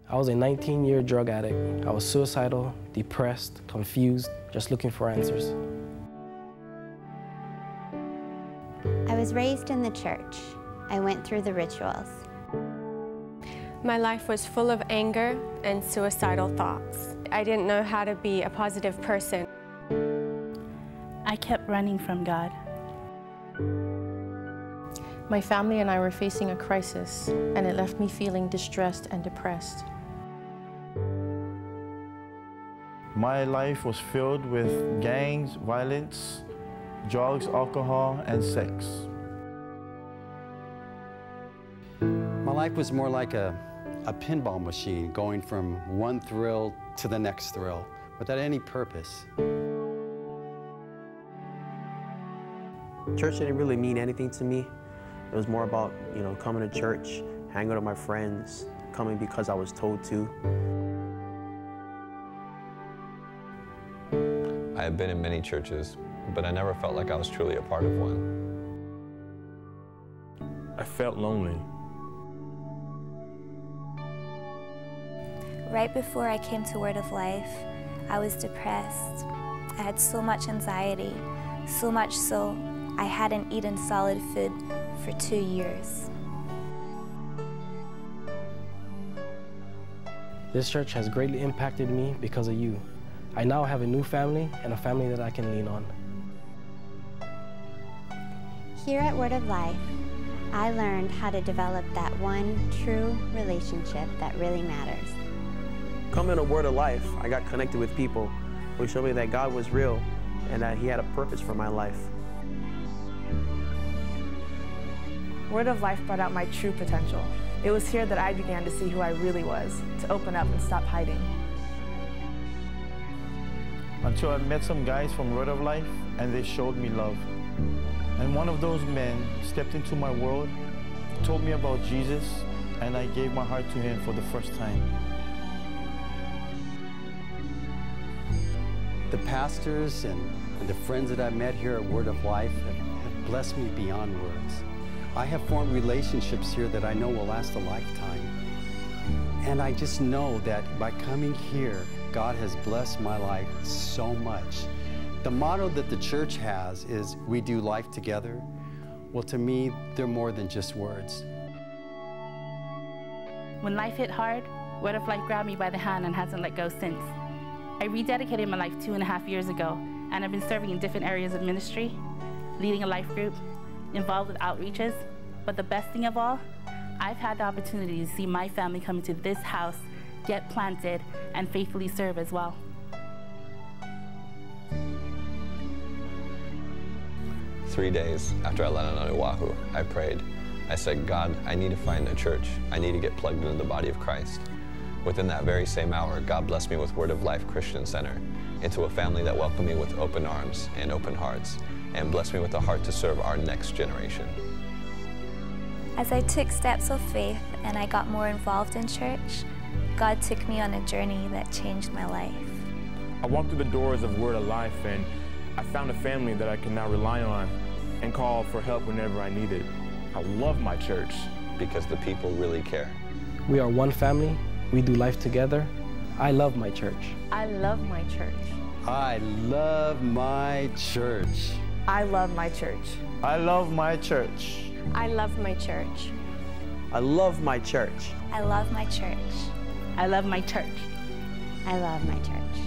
I was a 19-year drug addict. I was suicidal, depressed, confused, just looking for answers. I was raised in the church. I went through the rituals. My life was full of anger and suicidal thoughts. I didn't know how to be a positive person. I kept running from God. My family and I were facing a crisis, and it left me feeling distressed and depressed. My life was filled with gangs, violence, drugs, alcohol, and sex. My life was more like a pinball machine, going from one thrill to the next thrill, without any purpose. Church didn't really mean anything to me. It was more about, coming to church, hanging out with my friends, coming because I was told to. I have been in many churches, but I never felt like I was truly a part of one. I felt lonely. Right before I came to Word of Life, I was depressed. I had so much anxiety, so much so I hadn't eaten solid food for 2 years. This church has greatly impacted me because of you. I now have a new family and a family that I can lean on. Here at Word of Life, I learned how to develop that one true relationship that really matters. Coming to Word of Life, I got connected with people who showed me that God was real and that He had a purpose for my life. Word of Life brought out my true potential. It was here that I began to see who I really was, to open up and stop hiding. Until I met some guys from Word of Life, and they showed me love. And one of those men stepped into my world, told me about Jesus, and I gave my heart to Him for the first time. The pastors and the friends that I've met here at Word of Life have blessed me beyond words. I have formed relationships here that I know will last a lifetime. And I just know that by coming here, God has blessed my life so much. The motto that the church has is, we do life together. Well, to me, they're more than just words. When life hit hard, Word of Life grabbed me by the hand and hasn't let go since. I rededicated my life 2.5 years ago, and I've been serving in different areas of ministry, leading a life group, involved with outreaches, but the best thing of all, I've had the opportunity to see my family come into this house, get planted, and faithfully serve as well. "3 days after I landed on Oahu, I prayed. I said, God, I need to find a church. I need to get plugged into the body of Christ. Within that very same hour, God blessed me with Word of Life Christian Center, into a family that welcomed me with open arms and open hearts, and blessed me with a heart to serve our next generation. As I took steps of faith and I got more involved in church, God took me on a journey that changed my life. I walked through the doors of Word of Life, and I found a family that I can now rely on and call for help whenever I need it. I love my church. Because the people really care. We are one family. We do life together. I love my church. I love my church. I love my church. I love my church. I love my church. I love my church. I love my church. I love my church. I love my church. I love my church.